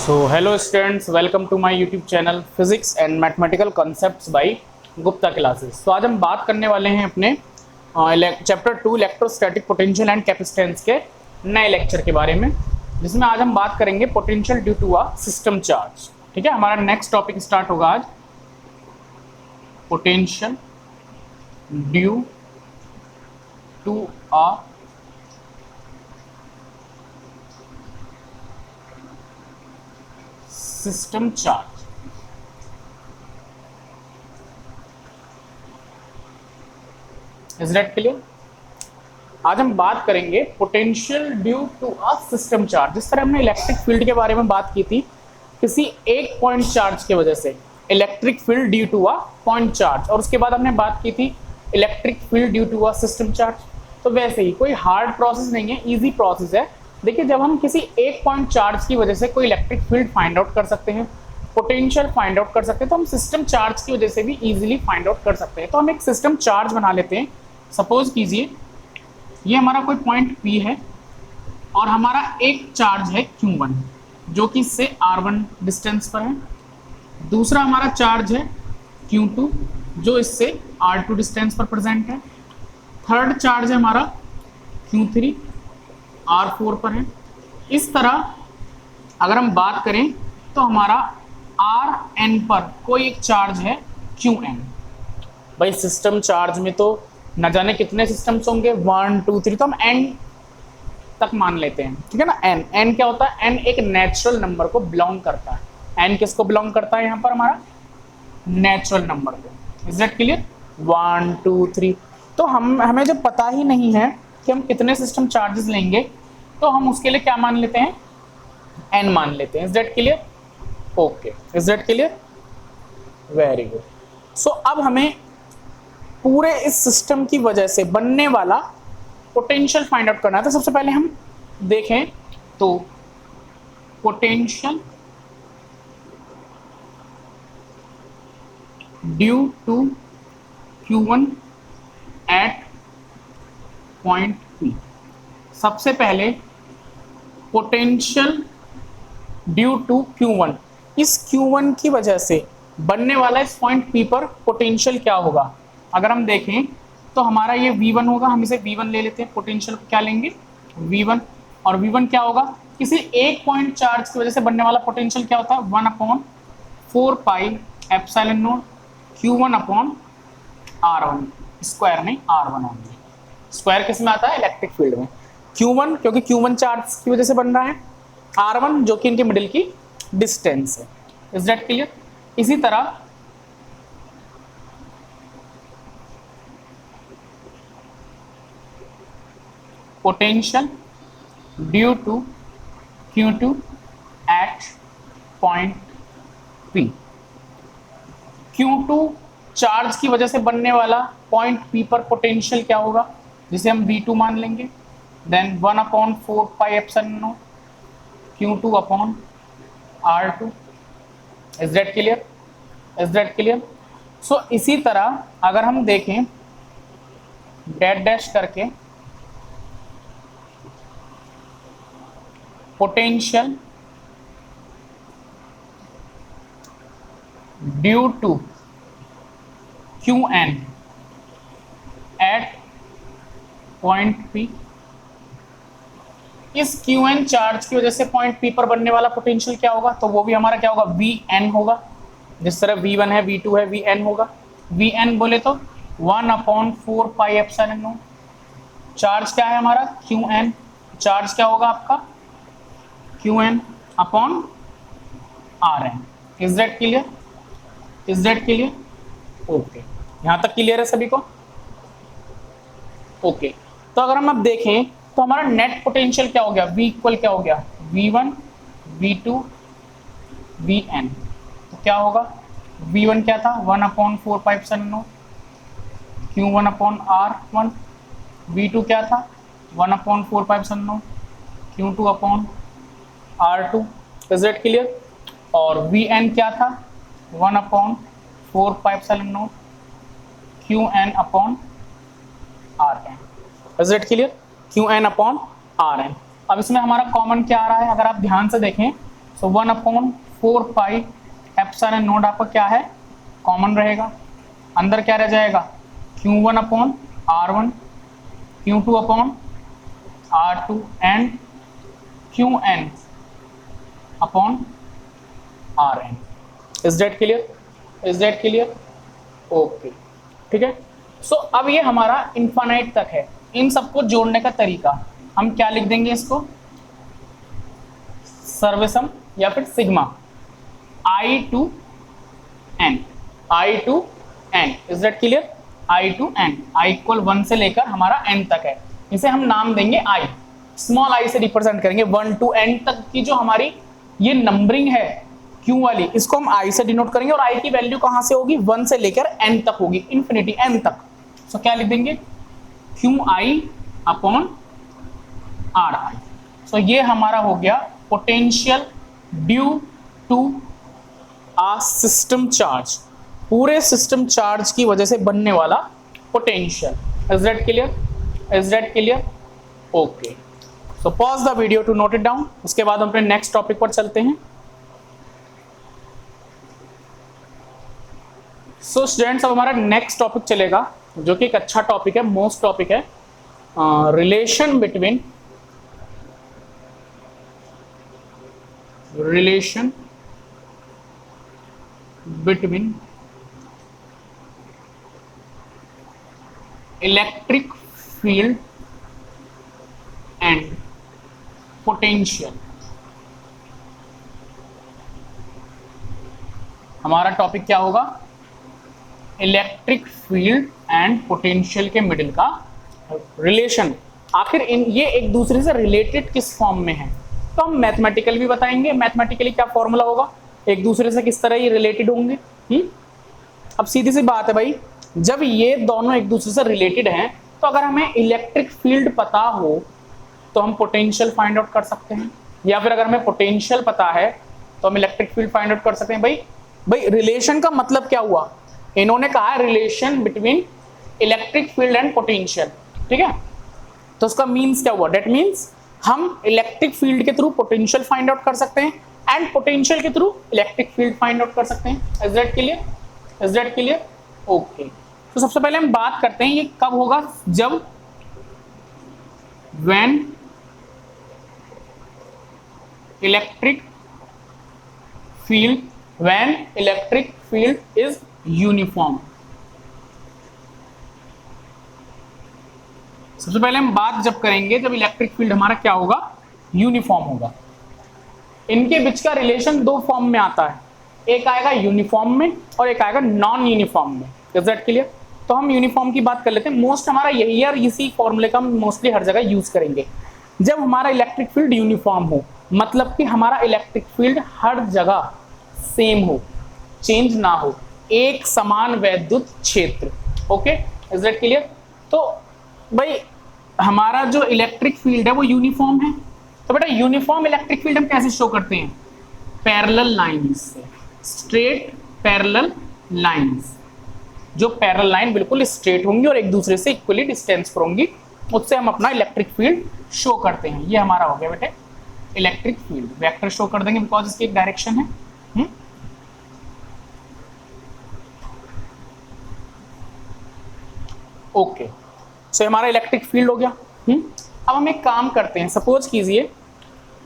Hello students, welcome to my YouTube channel physics and mathematical concepts by Gupta classes. तो आज हम बात करने वाले हैं अपने chapter 2 electrostatic potential and capacitance के नए लेक्चर के बारे में, जिसमें आज हम बात करेंगे potential due to a system charge. ठीक है, हमारा नेक्स्ट टॉपिक स्टार्ट होगा आज, potential due to a system charge. Is that clear? आज हम बात करेंगे potential due to a system charge. जिस तरह हमने इलेक्ट्रिक फील्ड के बारे में बात की थी, किसी एक पॉइंट चार्ज की वजह से electric field due to a point charge, और उसके बाद हमने बात की थी electric field due to a system charge. तो वैसे ही कोई हार्ड प्रोसेस नहीं है, इजी प्रोसेस है। देखिए, जब हम किसी एक पॉइंट चार्ज की वजह से कोई इलेक्ट्रिक फील्ड फाइंड आउट कर सकते हैं, पोटेंशियल फाइंड आउट कर सकते हैं, तो हम सिस्टम चार्ज की वजह से भी इजीली फाइंड आउट कर सकते हैं। तो हम एक सिस्टम चार्ज बना लेते हैं। सपोज कीजिए ये हमारा कोई पॉइंट P है और हमारा एक चार्ज है Q1 जो कि इससे R1 डिस्टेंस पर है। दूसरा हमारा चार्ज है Q2 जो इससे R2 डिस्टेंस पर प्रेजेंट है। थर्ड चार्ज है हमारा Q3 R4 पर है। इस तरह अगर हम बात करें तो हमारा Rn पर कोई एक चार्ज है Qn। भाई सिस्टम चार्ज में तो न जाने कितने सिस्टम्स होंगे, 1 2 3, तो हम n तक मान लेते हैं। ठीक है ना। n क्या होता है? n एक नेचुरल नंबर को बिलोंग करता है। n किसको बिलोंग करता है? यहाँ पर हमारा नेचुरल नंबर को। Is that clear? 1 2 3। तो हमें जब पता ही नहीं है कि हम कितने सिस्टम चार्जेस लेंगे, तो हम उसके लिए क्या मान लेते हैं? n मान लेते हैं। Is that clear? Okay, is that clear? Very good. So अब हमें पूरे इस सिस्टम की वजह से बनने वाला पोटेंशियल फाइंड आउट करना है। तो सबसे पहले हम देखें तो potential due to Q1 at point P। सबसे पहले पोटेंशियल ड्यू टू Q1, इस Q1 की वजह से बनने वाला इस पॉइंट P पर पोटेंशियल क्या होगा? अगर हम देखें तो हमारा ये V1 होगा, हम इसे V1 ले लेते हैं। पोटेंशियल क्या लेंगे? V1। और V1 क्या होगा? किसी एक पॉइंट चार्ज की वजह से बनने वाला पोटेंशियल क्या होता है? 1/4 pi epsilon not Q1 upon R1, square नहीं R1 ओनली। स्क्वायर किस में आता है? इलेक्ट्रिक फील्ड में। Q1 क्योंकि Q1 चार्ज की वजह से बन रहा है, R1 जो कि इनके मिडिल की डिस्टेंस है। Is that clear? इसी तरह potential due to Q2 at point P। Q2 charge की वजह से बनने वाला पॉइंट P पर पोटेंशियल क्या होगा, जिसे हम V2 मान लेंगे। Then 1/4 pi epsilon not Q2 upon R2। Is that clear? Is that clear? So इसी तरह अगर हम देखें डैश डैश करके potential due to Qn at point P, इस Qn चार्ज की वजह से पॉइंट P पर बनने वाला पोटेंशियल क्या होगा? तो वो भी हमारा क्या होगा? Vn होगा। जिस तरह V1 है, V2 है, Vn होगा। Vn बोले तो 1/4 पाई एप्सिलॉन नॉट। चार्ज क्या है हमारा? Qn। चार्ज क्या होगा आपका? Qn upon Rn। Is that clear? Is that clear? Okay, यहां तक क्लियर है सभी को? ओके, तो अगर हम अब देखें तो हमारा नेट पोटेंशियल क्या हो गया? V इक्वल क्या हो गया? V1 V2 Vn। तो क्या होगा? V1 क्या था? 1/4 pi epsilon not Q1 upon R1। V2 क्या था? 1/4 pi epsilon not Q2 upon R2। Is that clear? और Vn क्या था? 1/4 pi epsilon not Qn upon Rn। Is that clear? Qn upon Rn। अब इसमें हमारा कॉमन क्या आ रहा है? अगर आप ध्यान से देखें सो 1/4 एप्सिलॉन नोट आपका क्या है, कॉमन रहेगा। अंदर क्या रह जाएगा, Q1/R1, Q2/R2 and Qn/Rn। Is that clear, is that clear, okay, ठीक है। सो अब ये हमारा इनफाइनाइट तक है। इन सबको जोड़ने का तरीका हम क्या लिख देंगे, इसको सर्वसम या फिर sigma I to n, is that clear, I to n, I = 1 से लेकर हमारा n तक है। इसे हम नाम देंगे I, स्मॉल i से रिप्रेजेंट करेंगे। 1 to n तक की जो हमारी ये नंबरिंग है Q वाली, इसको हम I से डिनोट करेंगे। और I की वैल्यू कहां से होगी, 1 से लेकर n तक होगी, इन्फिनिटी n तक। सो क्या लिख देंगे, QI/RI। सो ये हमारा हो गया potential due to a system charge, पूरे सिस्टम चार्ज की वजह से बनने वाला potential. Is that clear, is that clear, okay. So pause the video to note it down. उसके बाद हम अपने नेक्स्ट टॉपिक पर चलते हैं। सो स्टूडेंट्स, अब हमारा नेक्स्ट टॉपिक चलेगा जो कि एक अच्छा टॉपिक है, मोस्ट टॉपिक है, relation between electric field and potential. हमारा टॉपिक क्या होगा, इलेक्ट्रिक फील्ड एंड पोटेंशियल के मिडिल का रिलेशन। आखिर ये एक दूसरे से रिलेटेड किस फॉर्म में है, तो हम मैथमेटिकल भी बताएंगे। मैथमेटिकली क्या फॉर्मूला होगा, एक दूसरे से किस तरह ये रिलेटेड होंगे। अब सीधी सी बात है भाई, जब ये दोनों एक दूसरे से रिलेटेड हैं, तो अगर हमें इलेक्ट्रिक फील्ड पता हो तो हम पोटेंशियल फाइंड आउट कर सकते हैं, या फिर अगर हमें पोटेंशियल पता है तो हम इलेक्ट्रिक फील्ड फाइंड आउट कर सकते हैं। भाई रिलेशन का मतलब क्या हुआ, इन्होंने कहा है relation between electric field and potential, ठीक है। तो उसका मीन्स क्या हुआ, डेट मीन्स हम इलेक्ट्रिक फील्ड के थ्रू पोटेंशियल फाइंड आउट कर सकते हैं एंड पोटेंशियल के through electric field find out कर सकते हैं। Is that clear, is that clear, okay. तो सबसे पहले हम बात करते हैं ये कब होगा, जब when electric field is uniform. सबसे पहले हम बात जब करेंगे जब इलेक्ट्रिक फील्ड हमारा क्या होगा, यूनिफॉर्म होगा। इनके बीच का रिलेशन दो फॉर्म में आता है, एक आएगा यूनिफॉर्म में और एक आएगा नॉन यूनिफॉर्म में। Is that clear. तो हम यूनिफॉर्म की बात कर लेते हैं, मोस्ट हमारा यही है और इसी फॉर्मूले का हम मोस्टली हर जगह यूज करेंगे। जब हमारा इलेक्ट्रिक फील्ड यूनिफॉर्म हो, मतलब कि हमारा इलेक्ट्रिक फील्ड हर जगह सेम हो, चेंज ना हो, एक समान वैद्युत क्षेत्र। Okay, is that clear. तो भाई हमारा जो इलेक्ट्रिक फील्ड है वो यूनिफॉर्म है, तो बेटा यूनिफॉर्म इलेक्ट्रिक फील्ड हम कैसे शो करते हैं, पैरेलल लाइंस से, स्ट्रेट पैरेलल लाइंस। जो पैरेलल लाइन बिल्कुल स्ट्रेट होंगी और एक दूसरे से इक्वली डिस्टेंस पर होंगी, उससे हम अपना इलेक्ट्रिक फील्ड शो करते हैं। ये हमारा हो गया बेटे इलेक्ट्रिक फील्ड। वेक्टर शो कर देंगे बिकॉज इसकी एक डायरेक्शन है। ओके, सो हमारा इलेक्ट्रिक फील्ड हो गया। अब हम एक काम करते हैं, सपोज कीजिए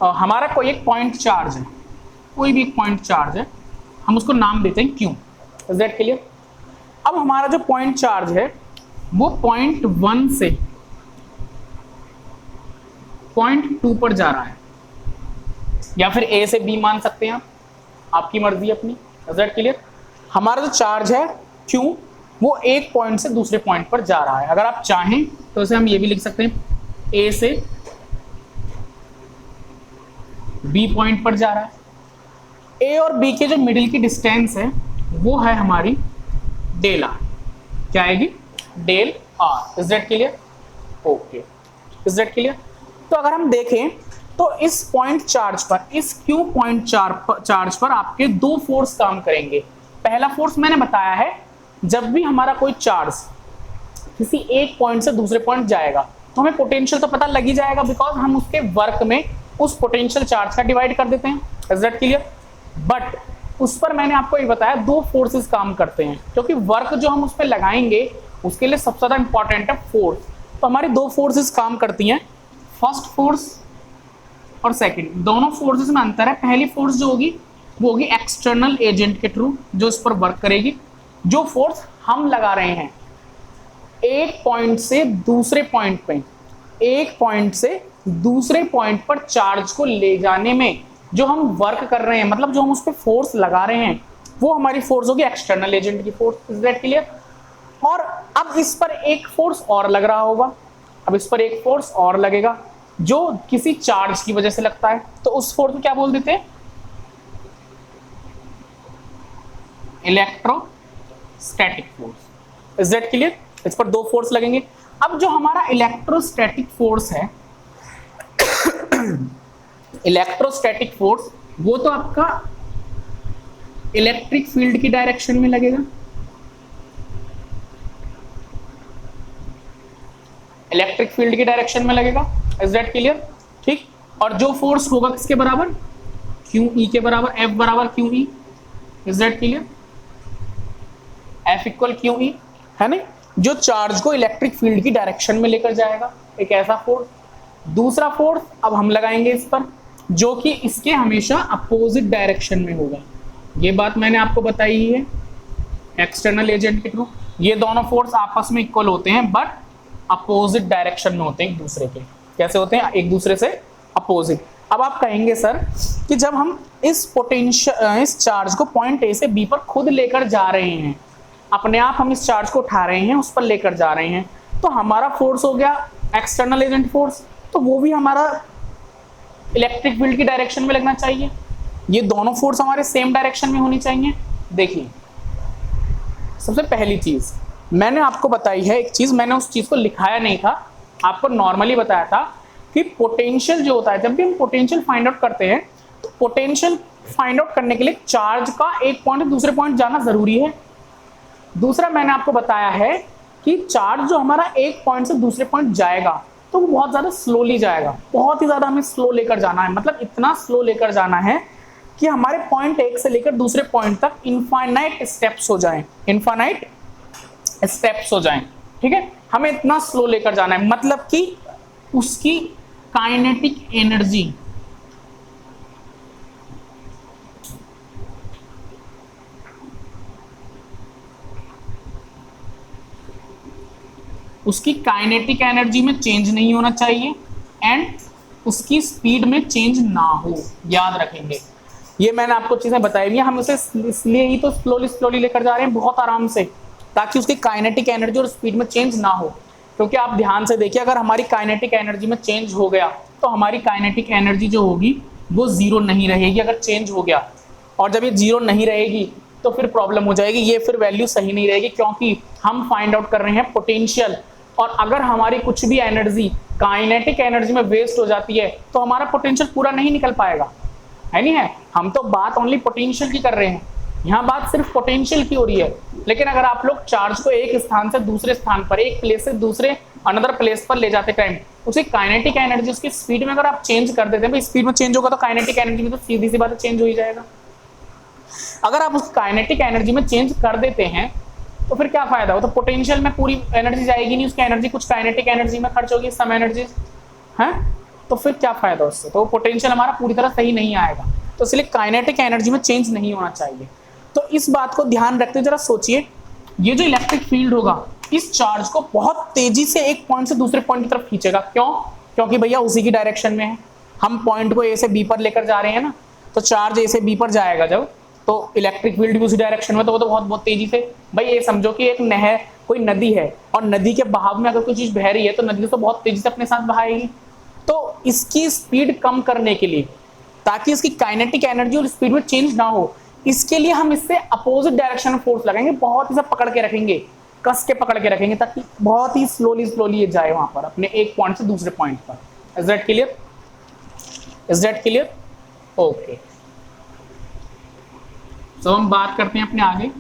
हमारा कोई एक पॉइंट चार्ज है, कोई भी एक पॉइंट चार्ज है, हम उसको नाम देते हैं Q। Is that clear. अब हमारा जो पॉइंट चार्ज है वो पॉइंट 1 से पॉइंट 2 पर जा रहा है, या फिर A से B मान सकते हैं आप, आपकी मर्जी अपनी। Is that clear. हमारा जो चार्ज है Q वो एक पॉइंट से दूसरे पॉइंट पर जा रहा है। अगर आप चाहें तो इसे हम ये भी लिख सकते हैं A से B पॉइंट पर जा रहा है। A और B के जो मिडिल की डिस्टेंस है वो है हमारी डेल आर। क्या आएगी, del R. Is that clear, okay, is that clear. तो अगर हम देखें तो इस पॉइंट चार्ज पर, इस Q पॉइंट चार्ज पर आपके दो फोर्स काम करेंगे। पहला फोर्स मैंने बताया है, जब भी हमारा कोई चार्ज किसी एक पॉइंट से दूसरे पॉइंट जाएगा तो हमें पोटेंशियल तो पता लग ही जाएगा, बिकॉज हम उसके वर्क में उस पोटेंशियल चार्ज का डिवाइड कर देते हैं। Is that clear? बट उस पर मैंने आपको ये बताया दो फोर्सेस काम करते हैं, क्योंकि वर्क जो हम उस पर लगाएंगे उसके लिए सबसे ज्यादा इंपॉर्टेंट है फोर्स। तो हमारी दो फोर्सेस काम करती हैं, फर्स्ट फोर्स और सेकंड। दोनों फोर्सेस में अंतर है। पहली फोर्स जो होगी वो होगी एक्सटर्नल एजेंट के थ्रू जो इस पर वर्क करेगी। जो फोर्स हम लगा रहे हैं एक पॉइंट से दूसरे पॉइंट पे, एक पॉइंट से दूसरे पॉइंट पर चार्ज को ले जाने में जो हम वर्क कर रहे हैं, मतलब जो हम उस पर फोर्स लगा रहे हैं, वो हमारी फोर्स होगी एक्सटर्नल एजेंट की फोर्स। Is that clear? और अब इस पर एक फोर्स और लग रहा होगा, अब इस पर एक फोर्स और लगेगा जो किसी चार्ज की वजह से लगता है, तो उस फोर्स को क्या बोल देते हैं? Electrostatic force. Is that clear? इस पर दो फोर्स लगेंगे। अब जो हमारा इलेक्ट्रोस्टैटिक फोर्स है, इलेक्ट्रोस्टैटिक फोर्स वो तो आपका इलेक्ट्रिक फील्ड की डायरेक्शन में लगेगा, इलेक्ट्रिक फील्ड की डायरेक्शन में लगेगा। Is that clear? ठीक। और जो फोर्स होगा किसके बराबर? क्यू ई के बराबर, एफ बराबर Q E. Is that clear? F equal Q E है ना, जो चार्ज को इलेक्ट्रिक फील्ड की डायरेक्शन में लेकर जाएगा, एक ऐसा फोर्स। दूसरा फोर्स अब हम लगाएंगे इस पर, जो कि इसके हमेशा अपोजिट डायरेक्शन में होगा। ये बात मैंने आपको बताई ही है एक्सटर्नल एजेंट के थ्रू। ये दोनों फोर्स आपस में इक्वल होते हैं बट अपोजिट डायरेक्शन में होते हैं एक दूसरे के। कैसे होते हैं? एक दूसरे से अपोजिट। अब आप कहेंगे सर कि जब हम इस पोटेंशियल, इस चार्ज को पॉइंट ए से बी पर खुद लेकर जा रहे हैं, अपने आप हम इस चार्ज को उठा रहे हैं, उस पर लेकर जा रहे हैं, तो हमारा फोर्स हो गया एक्सटर्नल एजेंट फोर्स, तो वो भी हमारा इलेक्ट्रिक फील्ड की डायरेक्शन में लगना चाहिए। ये दोनों फोर्स हमारे सेम डायरेक्शन में होनी चाहिए। देखिए, सबसे पहली चीज मैंने आपको बताई है, एक चीज मैंने उस चीज को लिखाया नहीं था, आपको नॉर्मली बताया था कि पोटेंशियल जो होता है, जब भी हम पोटेंशियल फाइंड आउट करते हैं तो पोटेंशियल फाइंड आउट करने के लिए चार्ज का एक पॉइंट से दूसरे पॉइंट जाना जरूरी है। दूसरा मैंने आपको बताया है कि चार्ज जो हमारा एक पॉइंट से दूसरे पॉइंट जाएगा तो वो बहुत ज्यादा स्लोली जाएगा, बहुत ही ज्यादा हमें स्लो लेकर जाना है, मतलब इतना स्लो लेकर जाना है कि हमारे पॉइंट एक से लेकर दूसरे पॉइंट तक इनफाइनाइट स्टेप्स हो जाएं, इनफाइनाइट स्टेप्स हो जाएं। ठीक है, हमें इतना स्लो लेकर जाना है, मतलब कि उसकी काइनेटिक एनर्जी, उसकी काइनेटिक एनर्जी में चेंज नहीं होना चाहिए एंड उसकी स्पीड में चेंज ना हो। याद रखेंगे, ये मैंने आपको चीजें बताई हुई हैं, हम उसे इसलिए ही तो स्लोली स्लोली लेकर जा रहे हैं, बहुत आराम से, ताकि उसकी काइनेटिक एनर्जी और स्पीड में चेंज ना हो। क्योंकि आप ध्यान से देखिए, अगर हमारी काइनेटिक एनर्जी में चेंज हो गया तो हमारी काइनेटिक एनर्जी जो होगी वो जीरो नहीं रहेगी अगर चेंज हो गया, और जब ये जीरो नहीं रहेगी तो फिर प्रॉब्लम हो जाएगी, ये फिर वैल्यू सही नहीं रहेगी, क्योंकि हम फाइंड आउट कर रहे हैं पोटेंशियल। और अगर हमारी कुछ भी एनर्जी काइनेटिक एनर्जी में वेस्ट हो जाती है तो हमारा पोटेंशियल पूरा नहीं निकल पाएगा, है नहीं है? हम तो बात ओनली पोटेंशियल की कर रहे हैं, यहाँ बात सिर्फ पोटेंशियल की हो रही है। लेकिन अगर आप लोग चार्ज को एक स्थान से दूसरे स्थान पर, एक प्लेस से दूसरे अनदर प्लेस पर ले जाते टाइम, उसकी काइनेटिक एनर्जी, उसकी स्पीड में अगर आप चेंज कर देते हैं, स्पीड में चेंज होगा तो काइनेटिक एनर्जी में तो सीधी सी बात चेंज हो ही जाएगा। अगर आप उस काइनेटिक एनर्जी में चेंज कर देते हैं तो फिर क्या फायदा हो? तो पोटेंशियल में पूरी एनर्जी जाएगी नहीं, उसकी एनर्जी कुछ काइनेटिक एनर्जी में खर्च होगी, सम एनर्जी है, तो फिर क्या फायदा उससे? तो पोटेंशियल हमारा पूरी तरह सही नहीं आएगा, तो इसलिए काइनेटिक एनर्जी में चेंज नहीं होना चाहिए। तो इस बात को ध्यान रखते हुए जरा सोचिए, ये जो इलेक्ट्रिक फील्ड होगा इस चार्ज को बहुत तेजी से एक पॉइंट से दूसरे पॉइंट की तरफ खींचेगा। क्यों? क्योंकि भैया उसी की डायरेक्शन में है, हम पॉइंट को ए से बी पर लेकर जा रहे हैं ना, तो चार्ज ए से बी पर जाएगा जब, तो इलेक्ट्रिक फील्ड भी उसी डायरेक्शन में, तो वो तो बहुत बहुत तेजी से, भाई ये समझो कि एक नहर, कोई नदी है और नदी के बहाव में अगर कोई चीज बह रही है तो नदी तो बहुत तेजी से अपने साथ बहाएगी। तो इसकी स्पीड कम करने के लिए, ताकि इसकी काइनेटिक एनर्जी और स्पीड में चेंज ना हो, इसके लिए हम इससे अपोजिट डायरेक्शन में फोर्स लगाएंगे, बहुत ही सब पकड़ के रखेंगे, कस के पकड़ के रखेंगे, ताकि बहुत ही स्लोली स्लोली ये जाए वहां पर अपने एक पॉइंट से दूसरे पॉइंट पर। Is that clear? Is that clear? Okay, तो हम बात करते हैं अपने आगे।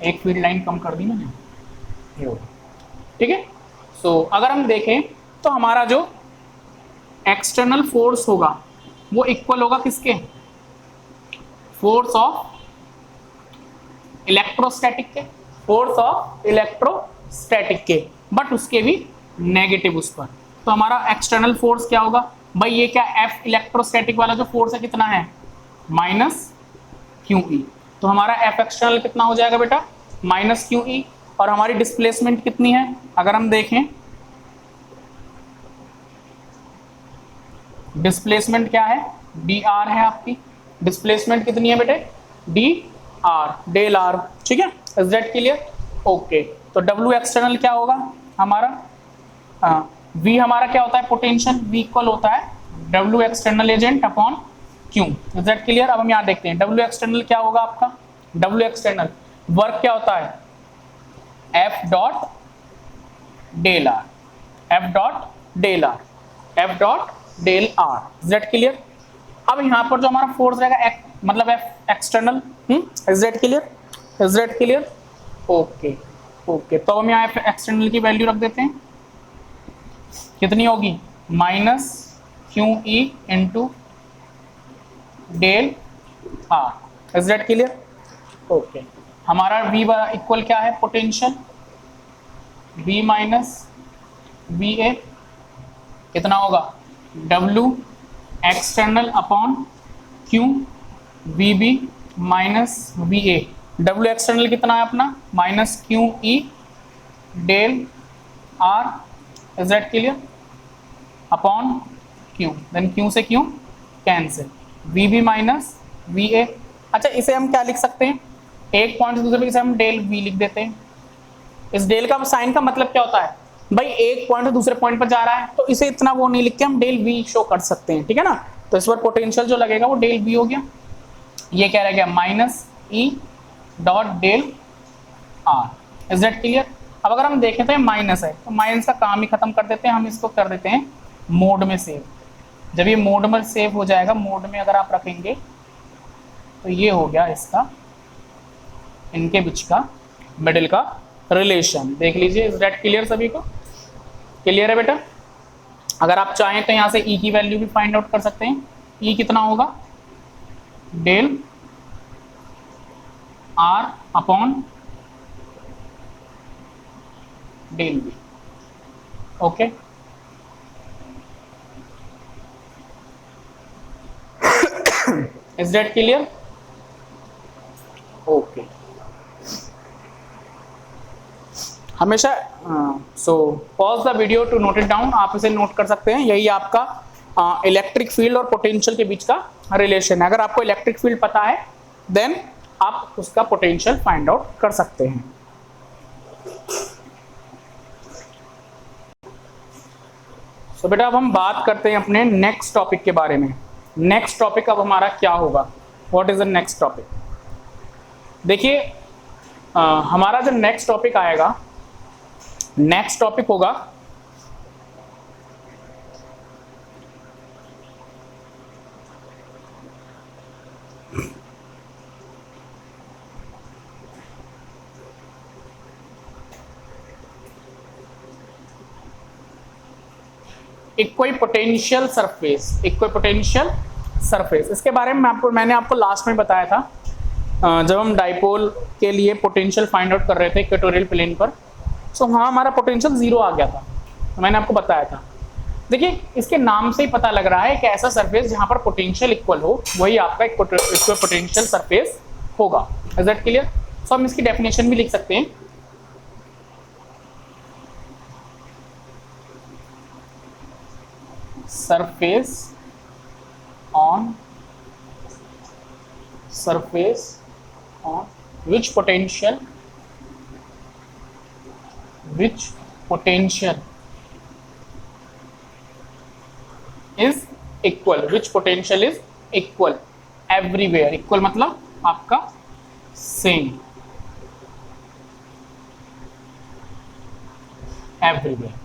एक फील्ड लाइन कम कर दी मैंने, ठीक है। सो अगर हम देखें तो हमारा जो एक्सटर्नल फोर्स होगा वो इक्वल होगा किसके, फोर्स ऑफ इलेक्ट्रोस्टैटिक के, फोर्स ऑफ इलेक्ट्रोस्टैटिक के, बट उसके भी नेगेटिव उस पर। तो हमारा एक्सटर्नल फोर्स क्या होगा भाई, ये क्या एफ इलेक्ट्रोस्टैटिक वाला जो फोर्स है कितना है, माइनस क्यू ई। तो हमारा एफ एक्सटर्नल कितना हो जाएगा बेटा, माइनस क्यू ई। और हमारी डिस्प्लेसमेंट कितनी है, अगर हम देखें डिस्प्लेसमेंट क्या है, डी आर है आपकी, डिस्प्लेसमेंट कितनी है बेटे, डी आर, डेल आर, ठीक है, इज दैट क्लियर, ओके। तो डब्ल्यू एक्सटर्नल क्या होगा हमारा, वी हमारा क्या होता है पोटेंशियल, वी इक्वल होता है W external agent upon Q, is that clear. अब हम यहाँ देखते हैं डब्ल्यू एक्सटर्नल क्या होगा आपका, डब्ल्यू एक्सटर्नल वर्क क्या होता है, F dot del R, F dot del R, F dot del R, is that clear. अब यहाँ पर जो हमारा फोर्स रहेगा मतलब F external, is that clear, is that clear, okay okay. तो हम यहाँ एफ एक्सटर्नल की वैल्यू रख देते हैं, कितनी होगी, minus Q E into del R, is that clear, okay. हमारा V इक्वल क्या है potential, V minus V A कितना होगा, W external upon Q V B minus V A. W external कितना है अपना, minus Q E del R, is that clear, upon Q, then Q से Q cancel, V B minus V A. अच्छा इसे हम क्या लिख सकते हैं, एक पॉइंट से दूसरे पे हम डेल वी लिख देते हैं। इस डेल का साइन का मतलब क्या होता है भाई, एक पॉइंट से दूसरे पॉइंट पर जा रहा है, तो इसे इतना वो नहीं लिख के हम डेल वी शो कर सकते हैं, ठीक है ना। तो इस पर पोटेंशियल जो लगेगा वो डेल वी हो गया, ये क्या रह गया, minus E dot del R, is that clear. अब अगर हम देखें तो ये माइनस है, तो माइनस का काम ही खत्म कर देते हैं, हम इसको कर देते हैं मोड में सेव। जब ये मोड में सेव हो जाएगा, मोड में अगर आप रखेंगे तो ये हो गया इसका, इनके बीच का मिडिल का रिलेशन, देख लीजिए, इज दैट क्लियर, सभी को क्लियर है बेटा। अगर आप चाहें तो यहाँ से E की वैल्यू भी फाइंड आउट कर सकते हैं, E कितना होगा, del R upon del V, okay. Is that clear, okay. हमेशा so pause the video to note it down, आप इसे नोट कर सकते हैं, यही आपका इलेक्ट्रिक फील्ड और पोटेंशियल के बीच का रिलेशन है। अगर आपको इलेक्ट्रिक फील्ड पता है देन आप उसका पोटेंशियल फाइंड आउट कर सकते हैं। सो बेटा अब हम बात करते हैं अपने नेक्स्ट टॉपिक के बारे में। नेक्स्ट टॉपिक अब हमारा क्या होगा, what is the next topic. देखिए हमारा जो नेक्स्ट टॉपिक आएगा, नेक्स्ट टॉपिक होगा इक्विपोटेंशियल सरफेस, इक्विपोटेंशियल सरफेस। इसके बारे में मैंने आपको लास्ट में बताया था, जब हम डाइपोल के लिए पोटेंशियल फाइंड आउट कर रहे थे इक्वेटोरियल प्लेन पर। सो हाँ हमारा पोटेंशियल 0 आ गया था, तो मैंने आपको बताया था। देखिए इसके नाम से ही पता लग रहा है कि ऐसा सरफेस जहाँ पर पोटेंशियल इक्वल हो वही आपका इक्विपोटेंशियल सरफेस होगा, इज दैट क्लियर। सो हम इसकी डेफिनेशन भी लिख सकते हैं, surface on which potential is equal, which potential is equal everywhere, equal मतलब आपका सेम, everywhere।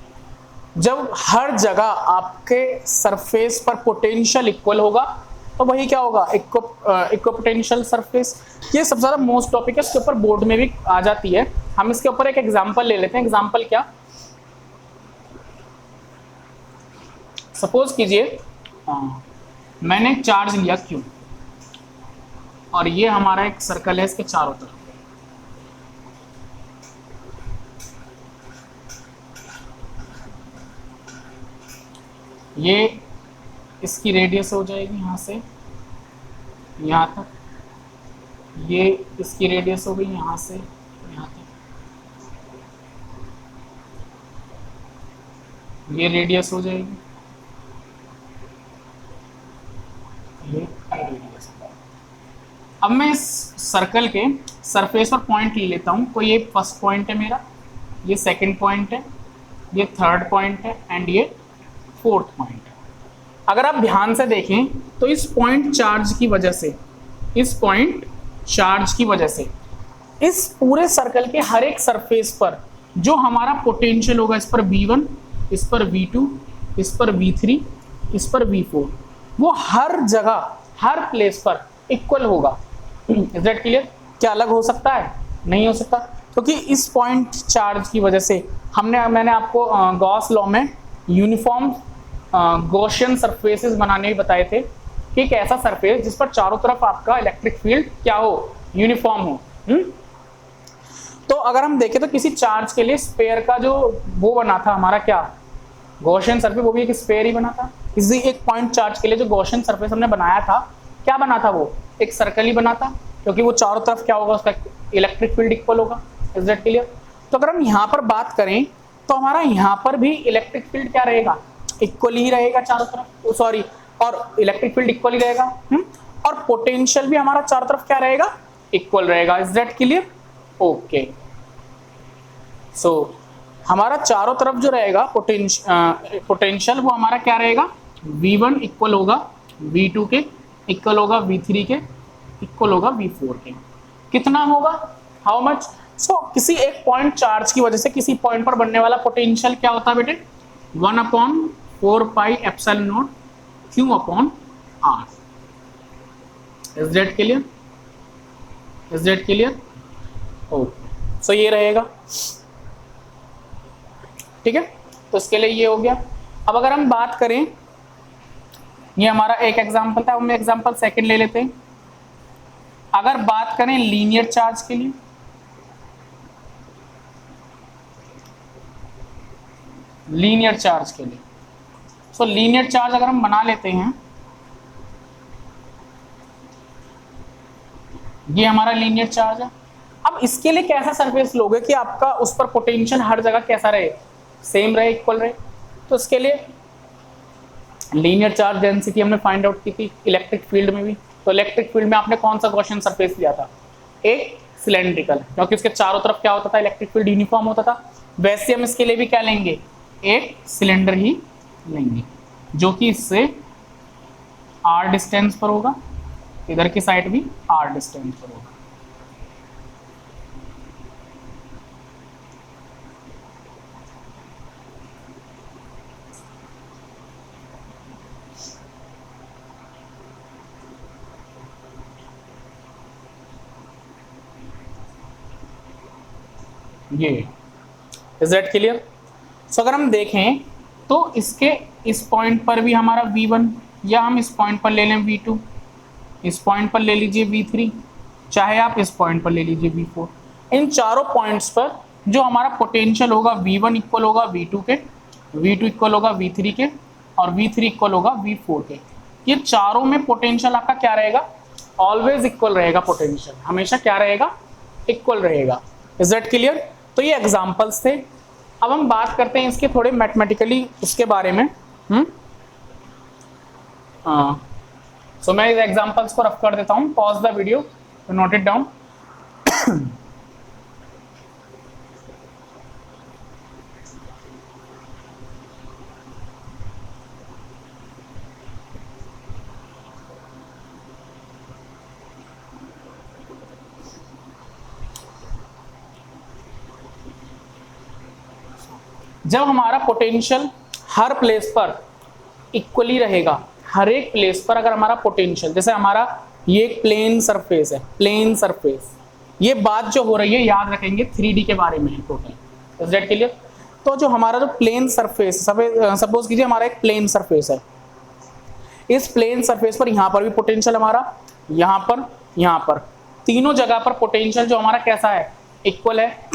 जब हर जगह आपके सरफेस पर पोटेंशियल इक्वल होगा तो वही क्या होगा, इक्विपोटेंशियल सरफेस। ये सबसे ज़्यादा मोस्ट टॉपिक है, इसके ऊपर बोर्ड में भी आ जाती है। हम इसके ऊपर एक एग्जांपल ले लेते हैं। एग्जांपल क्या, सपोज कीजिए मैंने एक चार्ज लिया Q और ये हमारा एक सर्कल है इसके चारों तरफ। ये इसकी रेडियस हो जाएगी यहाँ से यहाँ तक, ये इसकी रेडियस हो गई यहाँ से यहाँ तक, ये रेडियस हो जाएगी, ये रेडियस। अब मैं इस सर्कल के सरफेस पर पॉइंट ले लेता हूँ। कोई ये फर्स्ट पॉइंट है मेरा, ये सेकंड पॉइंट है, ये थर्ड पॉइंट है एंड ये फोर्थ पॉइंट है। अगर आप ध्यान से देखें तो इस पॉइंट चार्ज की वजह से, इस पॉइंट चार्ज की वजह से इस पूरे सर्कल के हर एक सरफेस पर जो हमारा पोटेंशियल होगा, इस पर V1, इस पर V2, इस पर V3, इस पर V4, वो हर जगह हर प्लेस पर इक्वल होगा। Is that clear? क्या अलग हो सकता है? नहीं हो सकता, क्योंकि इस पॉइंट चार्ज की वजह से मैंने आपको गॉस लॉ में यूनिफॉर्म गॉसियन सरफेसेस बनाने भी बताए थे कि एक ऐसा सरफेस जिस पर चारों तरफ आपका इलेक्ट्रिक फील्ड क्या हो, यूनिफॉर्म हो। तो अगर हम देखें तो किसी चार्ज के लिए स्फेयर का जो वो बना था हमारा क्या, गॉसियन सरफेस, वो भी एक स्फेयर ही बना था। किसी एक पॉइंट चार्ज के लिए जो गॉसियन सरफेस हमने बनाया था, क्या बना था वो, एक सर्कल ही बना था, क्योंकि वो चारों तरफ क्या होगा, उसका इलेक्ट्रिक फील्ड इक्वल होगा। Is that clear? तो अगर हम यहाँ पर बात करें तो हमारा यहाँ पर भी इलेक्ट्रिक फील्ड क्या रहेगा, इक्वल ही रहेगा चारों तरफ, सॉरी, और इलेक्ट्रिक फील्ड इक्वल ही रहेगा। और पोटेंशियल भी हमारा चारों तरफ क्या रहेगा, इक्वल रहेगा। Is that clear? ओके, सो हमारा चारों तरफ जो रहेगा पोटेंशियल वो हमारा क्या रहेगा, V1 इक्वल होगा V2 के, इक्वल होगा V3 के, इक्वल होगा V4 के। कितना होगा, हाउ मच? सो किसी एक पॉइंट चार्ज की वजह से किसी पॉइंट पर बनने वाला पोटेंशियल क्या होता है बेटे, 1/4πε0 Q/R। Is that clear? Is that clear? Okay, so ये रहेगा, ठीक है। तो इसके लिए ये हो गया। अब अगर हम बात करें, ये हमारा एक एग्जांपल था, हम एग्जांपल सेकंड ले लेते हैं। अगर बात करें लीनियर चार्ज के लिए, लीनियर चार्ज के लिए, सो लीनियर चार्ज अगर हम बना लेते हैं, ये हमारा लीनियर चार्ज है। अब इसके लिए कैसा सरफेस लोगे कि आपका उस पर पोटेंशियल हर जगह कैसा रहे, सेम रहे, इक्वल रहे। तो इसके लिए लीनियर चार्ज डेंसिटी हमने फाइंड आउट की थी इलेक्ट्रिक फील्ड में भी। तो इलेक्ट्रिक फील्ड में आपने कौन सा गॉसियन सरफेस लिया था, एक सिलेंड्रिकल, क्योंकि उसके चारों तरफ क्या होता था, इलेक्ट्रिक फील्ड यूनिफॉर्म होता था। वैसे हम इसके लिए भी क्या लेंगे, एक सिलेंडर ही लेंगे, जो कि इससे R डिस्टेंस पर होगा, इधर की साइड भी R डिस्टेंस पर होगा। ये इज दैट क्लियर? सो अगर हम देखें तो इसके इस पॉइंट पर भी हमारा V1, या हम इस पॉइंट पर ले लें V2, इस पॉइंट पर ले लीजिए V3, चाहे आप इस पॉइंट पर ले लीजिए V4। इन चारों पॉइंट्स पर जो हमारा पोटेंशियल होगा, V1 इक्वल होगा V2 के, V2 इक्वल होगा V3 के, और V3 इक्वल होगा V4 के। ये चारों में पोटेंशियल आपका क्या रहेगा, ऑलवेज इक्वल रहेगा। पोटेंशियल हमेशा क्या रहेगा, इक्वल रहेगा। Is that clear? तो ये एग्जांपल्स थे। अब हम बात करते हैं इसके थोड़े मैथमेटिकली उसके बारे में। सो मैं इस एग्जांपल्स को रफ कर देता हूँ, pause the video, note it down. जब हमारा पोटेंशियल हर प्लेस पर इक्वली रहेगा, हर एक प्लेस पर अगर हमारा पोटेंशियल, जैसे हमारा ये एक प्लेन सरफेस है, प्लेन सरफेस, ये बात जो हो रही है याद रखेंगे 3D के बारे में है टोटल। Is that clear? तो जो हमारा जो प्लेन सरफेस, सपोज कीजिए हमारा एक प्लेन सरफेस है, इस प्लेन सरफेस पर यहाँ पर भी पोटेंशियल हमारा, यहाँ पर तीनों जगह पर पोटेंशियल जो हमारा कैसा है, इक्वल है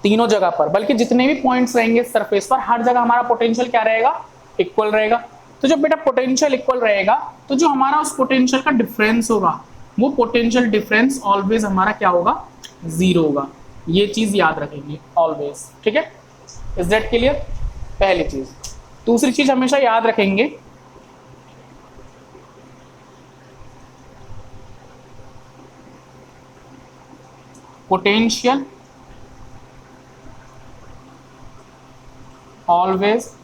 तीनों जगह पर, बल्कि जितने भी पॉइंट्स रहेंगे इस सरफेस पर हर जगह हमारा पोटेंशियल क्या रहेगा, इक्वल रहेगा। तो जब बेटा पोटेंशियल इक्वल रहेगा तो जो हमारा उस पोटेंशियल का डिफरेंस होगा वो पोटेंशियल डिफरेंस ऑलवेज हमारा क्या होगा, जीरो होगा। ये चीज याद रखेंगे ऑलवेज, ठीक है। Is that clear? पहली चीज। दूसरी चीज हमेशा याद रखेंगे, potential always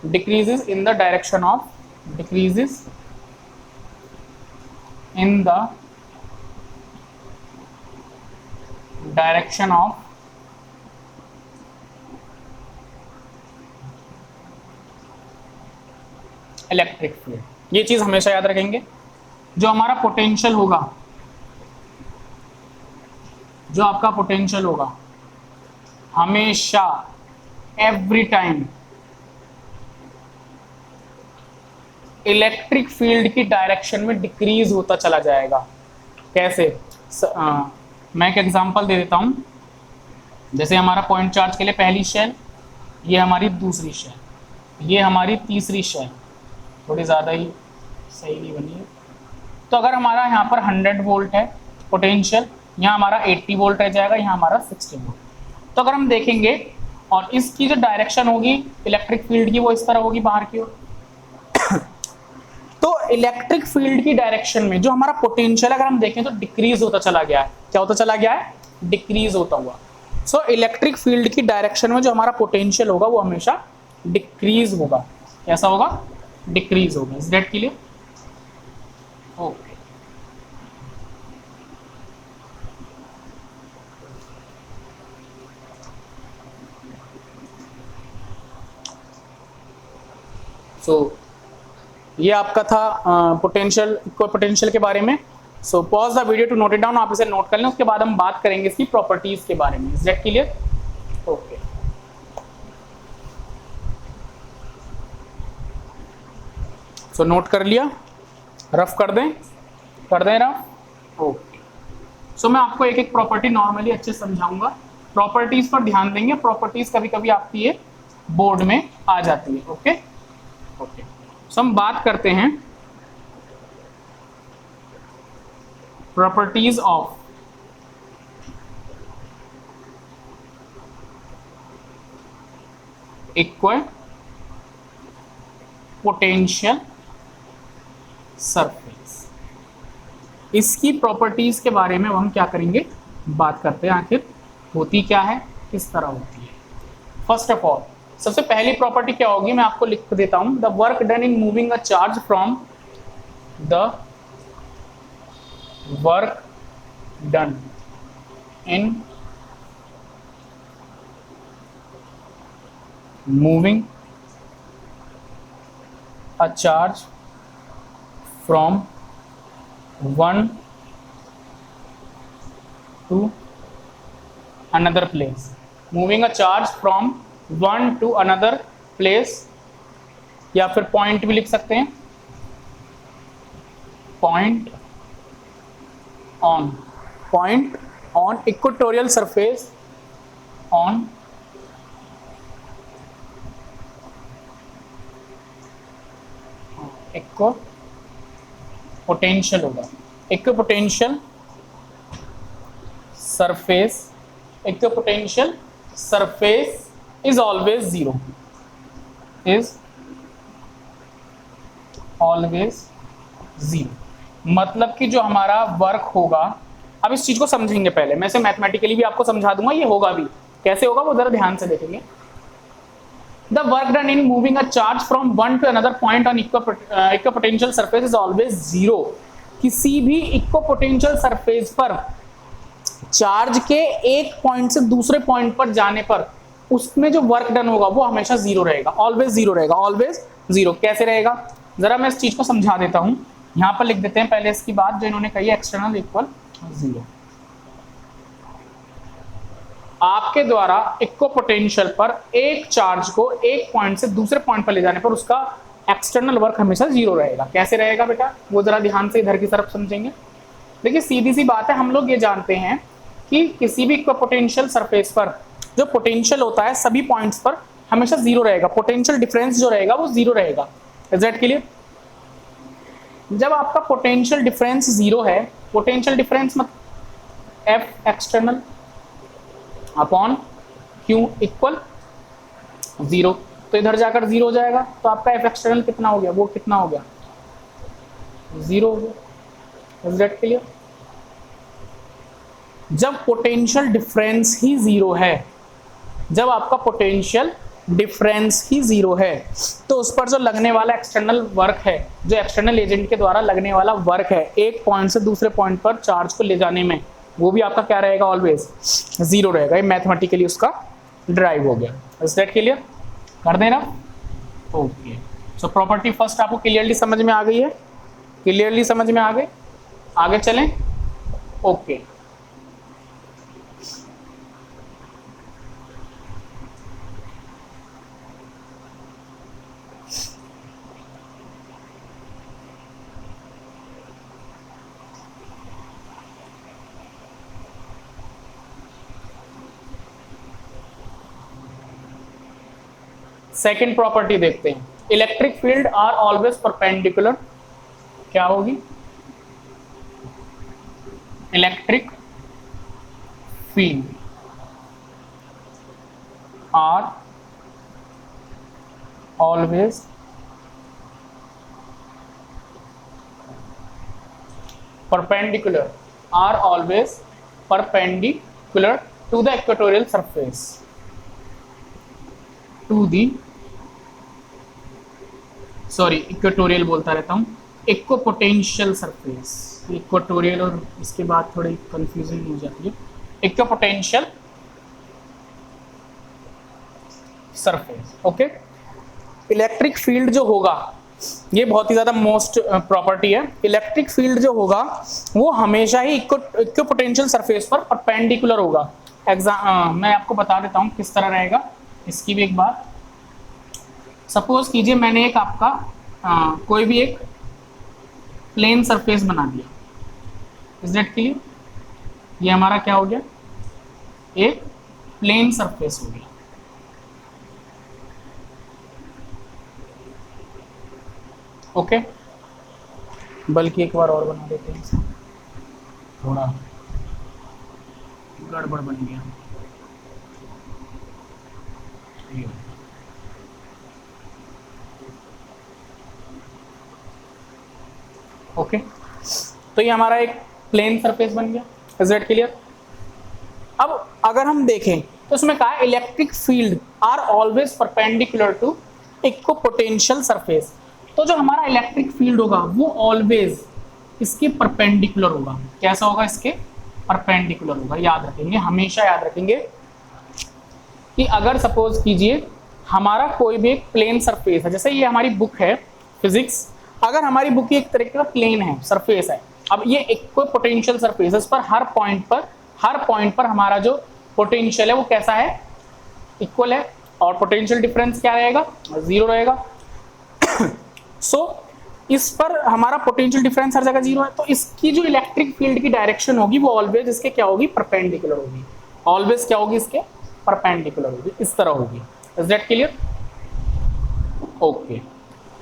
decreases in the direction of electric field. ये चीज हमेशा याद रखेंगे। जो हमारा पोटेंशियल होगा, जो आपका पोटेंशियल होगा हमेशा एवरी टाइम इलेक्ट्रिक फील्ड की डायरेक्शन में डिक्रीज होता चला जाएगा। कैसे? मैं एक एग्जांपल दे देता हूं। जैसे हमारा पॉइंट चार्ज के लिए पहली शेल, ये हमारी दूसरी शेल, ये हमारी तीसरी शेल, थोड़ी ज़्यादा ही सही नहीं बनी है। तो अगर हमारा यहाँ पर 100 वोल्ट है पोटेंशियल, यहाँ हमारा 80 वोल्ट रह जाएगा, यहाँ हमारा 60 वोल्ट। तो अगर हम देखेंगे और इसकी जो डायरेक्शन होगी इलेक्ट्रिक फील्ड की वो इस तरह होगी बाहर की ओर। तो इलेक्ट्रिक फील्ड की डायरेक्शन में जो हमारा पोटेंशियल अगर हम देखें तो डिक्रीज होता चला गया है। क्या होता चला गया है? डिक्रीज होता हुआ। सो इलेक्ट्रिक फील्ड की डायरेक्शन में जो हमारा पोटेंशियल होगा वो हमेशा डिक्रीज होगा। कैसा होगा? डिक्रीज होगा। Is that clear? Okay. So ये आपका था पोटेंशियल, इक्वल पोटेंशियल के बारे में। So pause the video to note it down. आप इसे नोट कर लें, उसके बाद हम बात करेंगे इसकी प्रॉपर्टीज के बारे में। Is that clear? Okay. So note कर लिया? रफ कर दें रफ? ओके। सो मैं आपको एक एक प्रॉपर्टी नॉर्मली अच्छे से समझाऊंगा। प्रॉपर्टीज पर ध्यान देंगे। प्रॉपर्टीज कभी कभी आपकी ये बोर्ड में आ जाती है। Okay okay. सो हम बात करते हैं properties of equal potential surface. इसकी प्रॉपर्टीज के बारे में हम क्या करेंगे, बात करते हैं। आखिर होती क्या है, किस तरह होती है। फर्स्ट ऑफ ऑल सबसे पहली प्रॉपर्टी क्या होगी, मैं आपको लिख देता हूं। The work done in moving a charge from the work done in moving a charge from one to another place, moving a charge from one to another place, या फिर पॉइंट भी लिख सकते हैं, point on equatorial surface, on equipotential होगा, equipotential surface is always zero, मतलब कि जो हमारा वर्क होगा, अब इस चीज को समझेंगे पहले, मैं इसे मैथमेटिकली भी आपको समझा दूंगा, ये होगा भी कैसे होगा वो जरा ध्यान से देखेंगे। The work done in moving a charge from one to another point on equipotential surface is always zero। किसी भी इक्विपोटेंशियल सरफेस पर चार्ज के एक पॉइंट से दूसरे पॉइंट पर जाने पर उसमें जो वर्क डन होगा वो हमेशा जीरो रहेगा, ऑलवेज जीरो रहेगा, ऑलवेज जीरो। कैसे रहेगा जरा मैं इस चीज को समझा देता हूं। यहां पर लिख देते हैं पहले इसकी बात जो इन्होंने कही है, एक्सटर्नल इक्वल 0। आपके द्वारा इक्को पोटेंशियल पर एक चार्ज को एक पॉइंट से दूसरे पॉइंट पर ले जाने पर उसका एक्सटर्नल वर्क हमेशा 0 रहेगा। कैसे रहेगा बेटा, वो जरा ध्यान से इधर की तरफ समझेंगे। देखिए सीधी सी बात है, हम लोग ये जानते हैं कि किसी भी इक्को पोटेंशियल सरफेस पर जो पोटेंशियल होता है सभी पॉइंट्स पर हमेशा 0 रहेगा। पोटेंशियल डिफरेंस जो रहेगा वो 0 रहेगा। Is that clear? जब आपका पोटेंशियल डिफरेंस 0 है, पोटेंशियल डिफरेंस मतलब F external upon Q equal 0, तो इधर जाकर 0 हो जाएगा। तो आपका एफ एक्सटर्नल कितना हो गया, वो कितना हो गया, 0 हो गया। Is that clear? जब पोटेंशियल डिफरेंस ही 0 है, जब आपका पोटेंशियल डिफरेंस ही 0 है, तो उस पर जो लगने वाला एक्सटर्नल वर्क है, जो एक्सटर्नल एजेंट के द्वारा लगने वाला वर्क है एक पॉइंट से दूसरे पॉइंट पर चार्ज को ले जाने में, वो भी आपका क्या रहेगा, ऑलवेज 0 रहेगा। ये मैथमेटिकली उसका ड्राइव हो गया। Is that clear? कर देना। ओके, सो प्रॉपर्टी फर्स्ट आपको क्लियरली समझ में आ गई है? क्लियरली समझ में आ गई? आगे चलें। ओके, सेकेंड प्रॉपर्टी देखते हैं। Electric field are always perpendicular. क्या होगी? Electric field are always perpendicular, are always perpendicular to the equatorial surface, to the equatorial बोलता रहता हूँ, इक्वोपोटेंशियल सरफेस। इक्वेटोरियल और इसके बाद थोड़ी कंफ्यूजन हो जाती है। इक्वोपोटेंशियल सरफेस। ओके, इलेक्ट्रिक फील्ड जो होगा, ये बहुत ही ज्यादा मोस्ट प्रॉपर्टी है। इलेक्ट्रिक फील्ड जो होगा वो हमेशा ही इक्विपोटेंशियल सरफेस पर परपेंडिकुलर होगा। मैं आपको बता देता हूँ किस तरह रहेगा, इसकी भी एक बात। सपोज कीजिए मैंने एक आपका कोई भी एक प्लेन सरफेस बना दिया। Is that clear? ये हमारा क्या हो गया, एक प्लेन सरफेस हो गया। ओके, बल्कि एक बार और बना देते हैं, थोड़ा गड़बड़ बन गया। ओके, तो ये हमारा एक प्लेन सरफेस बन गया। Is that clear? अब अगर हम देखें तो इसमें कहा है electric field are always perpendicular to equipotential surface. तो जो हमारा इलेक्ट्रिक फील्ड होगा वो ऑलवेज इसके परपेंडिकुलर होगा। कैसा होगा? इसके परपेंडिकुलर होगा। याद रखेंगे, हमेशा याद रखेंगे कि अगर सपोज कीजिए हमारा कोई भी एक प्लेन सरफेस है, जैसे ये हमारी बुक है फिजिक्स, अगर हमारी बुक एक तरीके का प्लेन है, सरफेस है, अब ये इक्विपोटेंशियल सरफेस, इस पर हर पॉइंट पर हमारा जो पोटेंशियल है वो कैसा है, इक्वल है, और पोटेंशियल डिफरेंस क्या रहेगा, 0 रहेगा। सो इस पर हमारा पोटेंशियल डिफरेंस हर जगह 0 है, तो इसकी जो इलेक्ट्रिक फील्ड की डायरेक्शन होगी वो ऑलवेज इसके क्या होगी, परपेंडिकुलर होगी। ऑलवेज क्या होगी, इसके परपेंडिकुलर होगी, इस तरह होगी। Is that clear? ओके,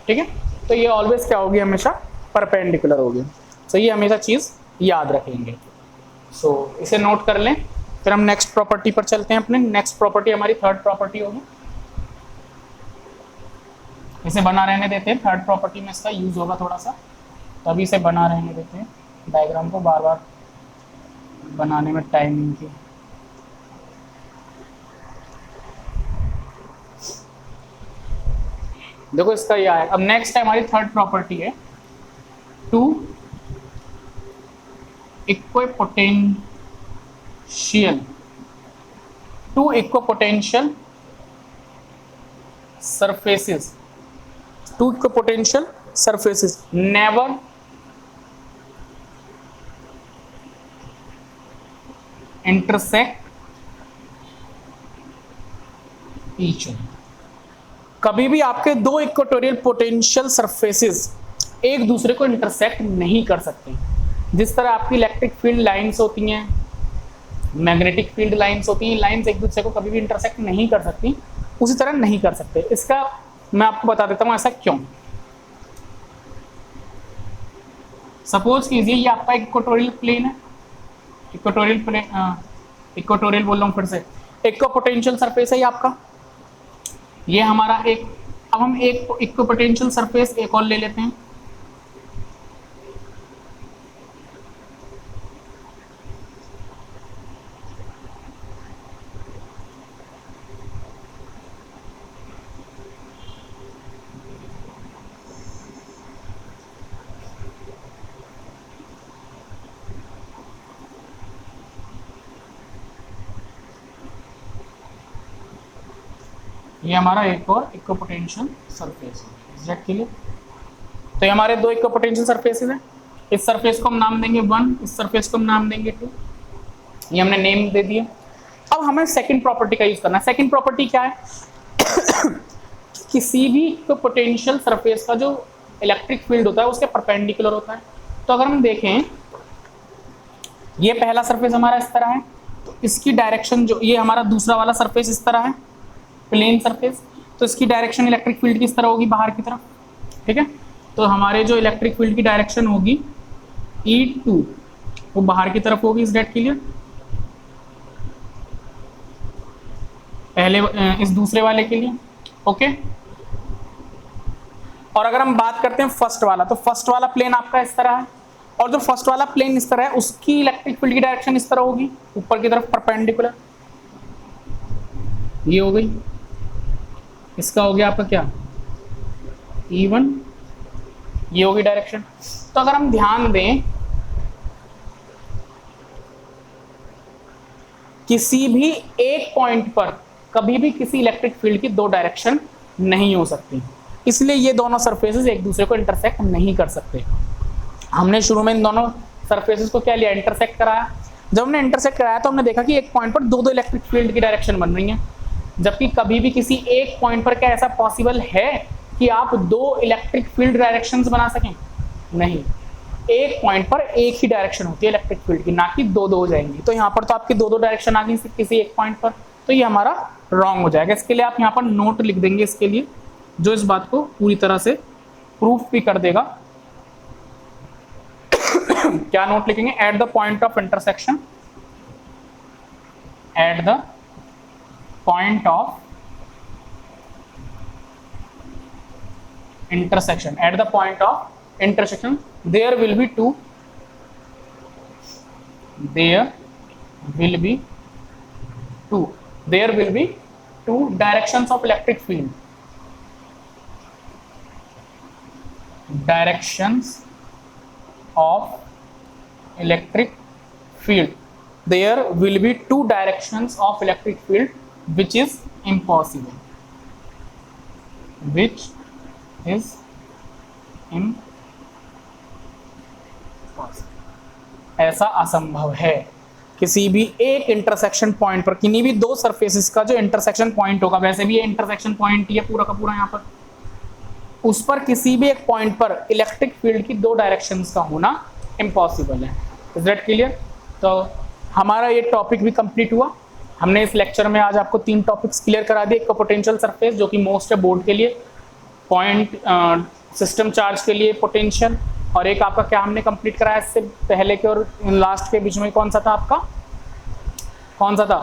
ठीक है, तो ये ऑलवेज क्या होगी, हमेशा परपेंडिकुलर होगी। सो ये हमेशा चीज याद रखेंगे। सो इसे नोट कर लें, फिर हम नेक्स्ट प्रॉपर्टी पर चलते हैं। अपने नेक्स्ट प्रॉपर्टी हमारी थर्ड प्रॉपर्टी होगी। इसे बना रहने देते हैं, थर्ड प्रॉपर्टी में इसका यूज होगा थोड़ा सा, तो अभी इसे बना रहने देते हैं। डायग्राम को बार बार बनाने में टाइमिंग की। देखो इसका यह है। अब नेक्स्ट है हमारी थर्ड प्रॉपर्टी है, two equipotential surfaces, two equipotential surfaces never intersect each other. कभी भी आपके दो इक्वेटोरियल पोटेंशियल सरफेसेस एक दूसरे को इंटरसेक्ट नहीं कर सकते। जिस तरह आपकी इलेक्ट्रिक फील्ड लाइंस होती हैं, मैग्नेटिक फील्ड लाइंस होती हैं, लाइंस एक दूसरे को कभी भी इंटरसेक्ट नहीं कर सकती, उसी तरह नहीं कर सकते। इसका मैं आपको बता देता हूं ऐसा क्यों। सपोज कीजिए ये आपका इक्वेटोरियल प्लेन है, इक्वेटोरियल प्लेन, इक्वेटोरियल बोल रहा हूं फिर से, इक्विपोटेंशियल सरफेस है ये आपका, ये हमारा एक। अब हम एक इक्विपोटेंशियल सरफेस एक और ले लेते हैं, ये हमारा एक और इक्विपोटेंशियल सरफेस है। Is that clear? तो ये हमारे दो इक्विपोटेंशियल सरफेसेस हैं। इस सरफेस को हम नाम देंगे 1, इस सरफेस को हम नाम देंगे 2। ये हमने नेम दे दिया। अब हमें सेकंड प्रॉपर्टी का यूज करना है। सेकंड प्रॉपर्टी क्या है? किसी भी इक्विपोटेंशियल सरफेस का जो इलेक्ट्रिक फील्ड होता है उसके परपेंडिकुलर होता है। तो अगर हम देखें ये पहला सरफेस हमारा इस तरह है, तो इसकी डायरेक्शन जो ये हमारा दूसरा वाला सरफेस इस तरह है, प्लेन सरफेस, तो इसकी डायरेक्शन इलेक्ट्रिक फील्ड की इस तरह होगी बाहर की तरफ। ठीक है, तो हमारे जो इलेक्ट्रिक फील्ड की डायरेक्शन होगी E2 वो बाहर की तरफ होगी। इस डेट के लिए पहले इस दूसरे वाले के लिए ओके। और अगर हम बात करते हैं फर्स्ट वाला, तो फर्स्ट वाला प्लेन आपका इस तरह है, और जो फर्स्ट वाला प्लेन इस तरह है उसकी इलेक्ट्रिक फील्ड की डायरेक्शन इस तरह होगी, ऊपर की तरफ परपेंडिकुलर। ये हो गई, इसका हो गया आपका क्या E1, ये होगी डायरेक्शन। तो अगर हम ध्यान दें किसी भी एक पॉइंट पर कभी भी किसी इलेक्ट्रिक फील्ड की दो डायरेक्शन नहीं हो सकती, इसलिए ये दोनों सरफेसेस एक दूसरे को इंटरसेक्ट नहीं कर सकते। हमने शुरू में इन दोनों सरफेसेस को क्या लिया, इंटरसेक्ट कराया। जब हमने इंटरसेक्ट कराया तो हमने देखा कि एक पॉइंट पर दो दो इलेक्ट्रिक फील्ड की डायरेक्शन बन रही है, जबकि कभी भी किसी एक पॉइंट पर क्या ऐसा पॉसिबल है कि आप दो इलेक्ट्रिक फील्ड डायरेक्शंस बना सकें? नहीं, एक पॉइंट पर एक ही डायरेक्शन होती है इलेक्ट्रिक फील्ड की, ना कि दो दो हो जाएंगी। तो यहाँ पर तो आपकी दो दो डायरेक्शन आ गई किसी एक पॉइंट पर, तो ये हमारा रॉन्ग हो जाएगा। इसके लिए आप यहाँ पर नोट लिख देंगे इसके लिए, जो इस बात को पूरी तरह से प्रूफ भी कर देगा। क्या नोट लिखेंगे? At the point of intersection, at the point of intersection, at the point of intersection there will be two directions of electric field, directions of electric field, there will be two directions of electric field which is impossible, which is impossible, ऐसा असंभव है। किसी भी एक intersection point पर किन्हीं भी दो सरफेसेस का जो इंटरसेक्शन पॉइंट होगा, वैसे भी ये इंटरसेक्शन पॉइंट ही है पूरा का पूरा यहाँ पर, उस पर किसी भी एक पॉइंट पर इलेक्ट्रिक फील्ड की दो डायरेक्शंस का होना इम्पॉसिबल है। Is that clear? तो हमारा ये टॉपिक भी कंप्लीट हुआ। हमने इस लेक्चर में आज आपको 3 टॉपिक्स क्लियर करा दिए। इक्विपोटेंशियल सरफेस जो कि मोस्ट है बोर्ड के लिए, पॉइंट सिस्टम चार्ज के लिए पोटेंशियल, और एक आपका क्या हमने कंप्लीट कराया इससे पहले के और लास्ट के बीच में कौन सा था आपका, कौन सा था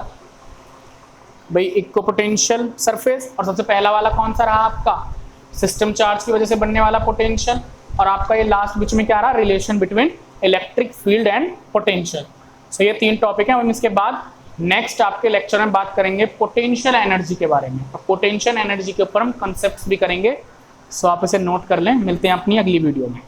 भाई? Equipotential surface. और सबसे पहला वाला कौन सा रहा आपका? सिस्टम चार्ज की वजह से बनने वाला पोटेंशियल। और आपका ये लास्ट बीच में क्या रहा? Relation between electric field and potential. So ये 3 टॉपिक हैं। हम इसके बाद नेक्स्ट आपके लेक्चर में बात करेंगे पोटेंशियल एनर्जी के बारे में। पोटेंशियल एनर्जी के ऊपर हम कंसेप्ट्स भी करेंगे। सो आप इसे नोट कर लें। मिलते हैं अपनी अगली वीडियो में।